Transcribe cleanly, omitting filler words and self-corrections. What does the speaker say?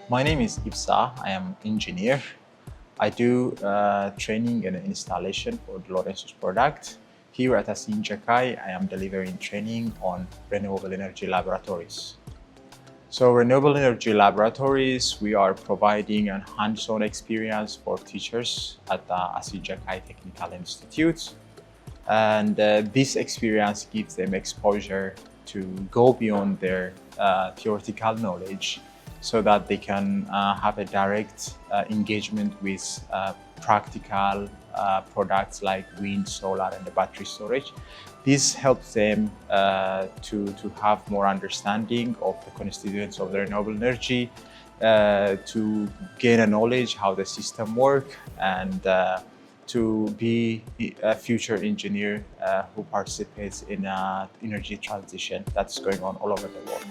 My name is Ebsa. I am engineer. I do training and installation for the Lorenzo's product. Here at Assin Jakai, I am delivering training on renewable energy laboratories. So renewable energy laboratories, we are providing a hands-on experience for teachers at the Assin Jakai Technical Institute. And this experience gives them exposure to go beyond their theoretical knowledge so that they can have a direct engagement with practical products like wind, solar, and the battery storage. This helps them to have more understanding of the constituents of the renewable energy, to gain a knowledge how the system works, and to be a future engineer who participates in energy transition that's going on all over the world.